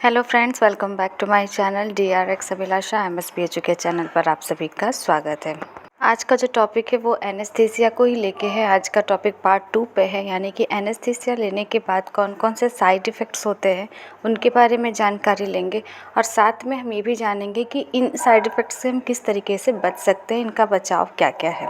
Hello friends, welcome back to my channel DRX Abhilasha MSP educate channel पर आप सभी का स्वागत है। आज का जो टॉपिक है वो एनेस्थीसिया को ही लेके है। आज का टॉपिक पार्ट 2 पे है, यानी कि एनेस्थीसिया लेने के बाद कौन कौन से साइड इफ़ेक्ट्स होते हैं उनके बारे में जानकारी लेंगे और साथ में हम ये भी जानेंगे कि इन साइड इफ़ेक्ट्स से हम किस तरीके से बच सकते हैं, इनका बचाव क्या क्या है।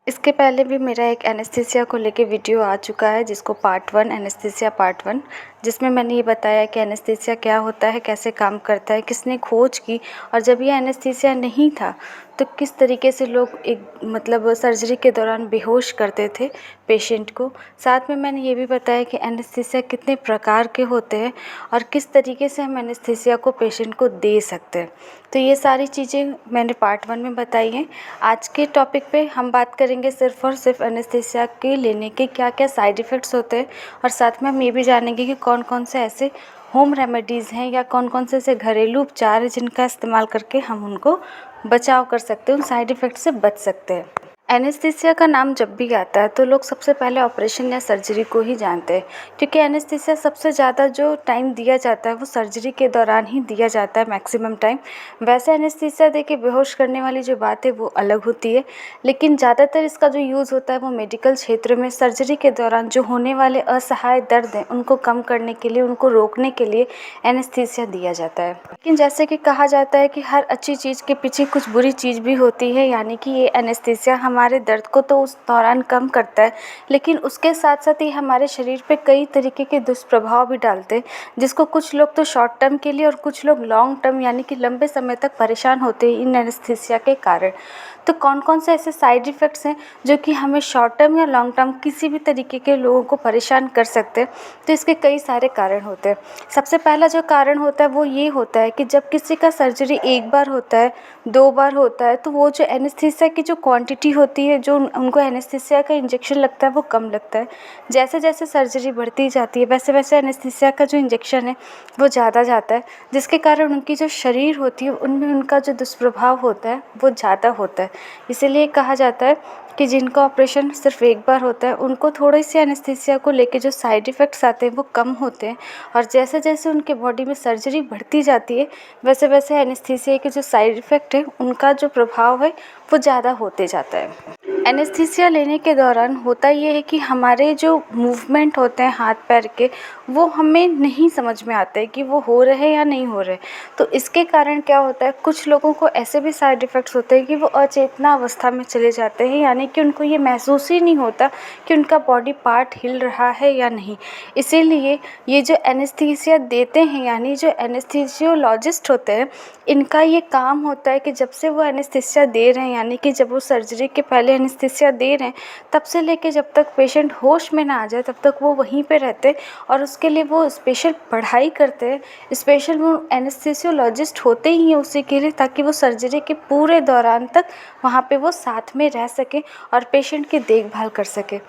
इसके पहले भी मेरा एक एनेस्थीसिया को लेके वीडियो आ चुका है, जिसको पार्ट 1 एनेस्थीसिया पार्ट 1, जिसमें मैंने ये बताया कि एनेस्थीसिया क्या होता है, कैसे काम करता है, किसने खोज की और जब ये एनेस्थीसिया नहीं था तो किस तरीके से लोग सर्जरी के दौरान बेहोश करते थे पेशेंट को। साथ में मैंने ये भी बताया कि एनेस्थीसिया कितने प्रकार के होते हैं और किस तरीके से हम एनेस्थीसिया को पेशेंट को दे सकते हैं। तो ये सारी चीज़ें मैंने पार्ट 1 में बताई हैं। आज के टॉपिक पे हम बात करेंगे सिर्फ़ और सिर्फ एनेस्थीसिया के लेने के क्या क्या साइड इफ़ेक्ट्स होते हैं और साथ में हम ये भी जानेंगे कि कौन कौन से ऐसे होम रेमेडीज़ हैं या कौन कौन से ऐसे घरेलू उपचार हैं जिनका इस्तेमाल करके हम उनको बचाव कर सकते हैं, उन साइड इफ़ेक्ट से बच सकते हैं। एनेस्थीसिया का नाम जब भी आता है तो लोग सबसे पहले ऑपरेशन या सर्जरी को ही जानते हैं, क्योंकि एनेस्थीसिया सबसे ज़्यादा जो टाइम दिया जाता है वो सर्जरी के दौरान ही दिया जाता है, मैक्सिमम टाइम। वैसे एनेस्थीसिया देके बेहोश करने वाली जो बात है वो अलग होती है, लेकिन ज़्यादातर इसका जो यूज़ होता है वो मेडिकल क्षेत्र में सर्जरी के दौरान जो होने वाले असहाय दर्द हैं उनको कम करने के लिए, उनको रोकने के लिए एनेस्थीसिया दिया जाता है। लेकिन जैसे कि कहा जाता है कि हर अच्छी चीज़ के पीछे कुछ बुरी चीज़ भी होती है, यानी कि ये एनेस्थीसिया हमारे दर्द को तो उस दौरान कम करता है, लेकिन उसके साथ साथ ही हमारे शरीर पे कई तरीके के दुष्प्रभाव भी डालते हैं, जिसको कुछ लोग तो शॉर्ट टर्म के लिए और कुछ लोग लॉन्ग टर्म यानी कि लंबे समय तक परेशान होते हैं इन एनेस्थीसिया के कारण। तो कौन कौन से ऐसे साइड इफ़ेक्ट्स हैं जो कि हमें शॉर्ट टर्म या लॉन्ग टर्म किसी भी तरीके के लोगों को परेशान कर सकते हैं, तो इसके कई सारे कारण होते हैं। सबसे पहला जो कारण होता है वो ये होता है कि जब किसी का सर्जरी एक बार होता है, 2 बार होता है, तो वो जो एनेस्थीसिया की जो क्वांटिटी होती है, जो उनको एनेस्थीसिया का इंजेक्शन लगता है वो कम लगता है। जैसे जैसे सर्जरी बढ़ती जाती है वैसे वैसे एनेस्थीसिया का जो इंजेक्शन है वो ज़्यादा जाता है, जिसके कारण उनकी जो शरीर होती है उनमें उनका जो दुष्प्रभाव होता है वो ज़्यादा होता है। इसीलिए कहा जाता है कि जिनका ऑपरेशन सिर्फ एक बार होता है उनको थोड़ी सी एनेस्थीसिया को लेके जो साइड इफ़ेक्ट्स आते हैं वो कम होते हैं, और जैसे जैसे उनके बॉडी में सर्जरी बढ़ती जाती है वैसे वैसे एनेस्थीसिया के जो साइड इफ़ेक्ट है उनका जो प्रभाव है वो ज़्यादा होते जाता है। एनेस्थीसिया लेने के दौरान होता ये है कि हमारे जो मूवमेंट होते हैं हाथ पैर के वो हमें नहीं समझ में आते कि वो हो रहे या नहीं हो रहे। तो इसके कारण क्या होता है, कुछ लोगों को ऐसे भी साइड इफ़ेक्ट्स होते हैं कि वो अचेतना अवस्था में चले जाते हैं, यानी कि उनको ये महसूस ही नहीं होता कि उनका बॉडी पार्ट हिल रहा है या नहीं। इसीलिए ये जो एनेस्थीसिया देते हैं यानी जो एनेस्थीसियोलॉजिस्ट होते हैं, इनका ये काम होता है कि जब से वो एनेस्थीसिया दे रहे हैं, यानी कि जब वो सर्जरी के पहले एनेस्थीसिया दे रहे हैं तब से लेके जब तक पेशेंट होश में ना आ जाए तब तक वो वहीं पे रहते हैं, और उसके लिए वो स्पेशल पढ़ाई करते हैं। स्पेशल वो एनेस्थीसियोलॉजिस्ट होते ही हैं उसी के लिए, ताकि वो सर्जरी के पूरे दौरान तक वहाँ पे वो साथ में रह सकें और पेशेंट की देखभाल कर सकें।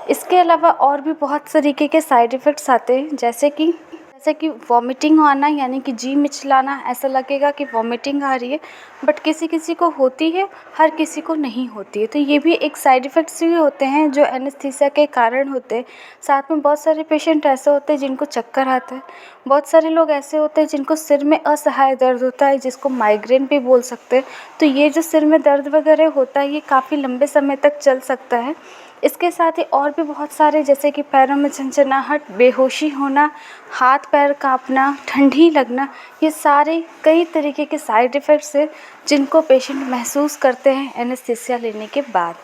इसके अलावा और भी बहुत तरीके के साइड इफ़ेक्ट्स आते हैं, जैसे कि वॉमिटिंग आना, यानी कि जी मिचलाना, ऐसा लगेगा कि वॉमिटिंग आ रही है, बट किसी किसी को होती है, हर किसी को नहीं होती है। तो ये भी एक साइड इफ़ेक्ट्स ही होते हैं जो एनेस्थीसिया के कारण होते हैं। साथ में बहुत सारे पेशेंट ऐसे होते हैं जिनको चक्कर आता है, बहुत सारे लोग ऐसे होते हैं जिनको सिर में असहाय दर्द होता है, जिसको माइग्रेन भी बोल सकते हैं। तो ये जो सिर में दर्द वगैरह होता है ये काफ़ी लंबे समय तक चल सकता है। इसके साथ ही और भी बहुत सारे, जैसे कि पैरों में झंझनाहट, बेहोशी होना, हाथ पैर कांपना, ठंडी लगना, ये सारे कई तरीके के साइड इफ़ेक्ट्स हैं जिनको पेशेंट महसूस करते हैं एनेस्थीसिया लेने के बाद।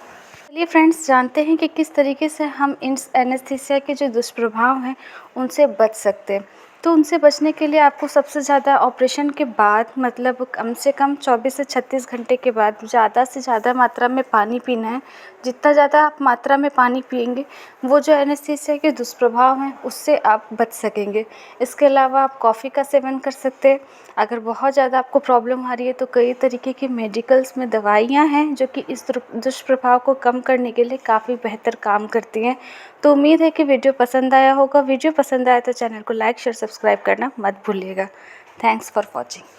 चलिए फ्रेंड्स, जानते हैं कि किस तरीके से हम इन एनेस्थीसिया के जो दुष्प्रभाव हैं उनसे बच सकते हैं। तो उनसे बचने के लिए आपको सबसे ज़्यादा ऑपरेशन के बाद कम से कम 24 से 36 घंटे के बाद ज़्यादा से ज़्यादा मात्रा में पानी पीना है। जितना ज़्यादा आप मात्रा में पानी पिएंगे वो जो एनेस्थीसिया के दुष्प्रभाव हैं उससे आप बच सकेंगे। इसके अलावा आप कॉफ़ी का सेवन कर सकते हैं। अगर बहुत ज़्यादा आपको प्रॉब्लम आ रही है तो कई तरीके की मेडिकल्स में दवाइयाँ हैं जो कि इस दुष्प्रभाव को कम करने के लिए काफ़ी बेहतर काम करती हैं। तो उम्मीद है कि वीडियो पसंद आया होगा। वीडियो पसंद आया तो चैनल को लाइक शेयर सब्सक्राइब करना मत भूलिएगा। Thanks for watching.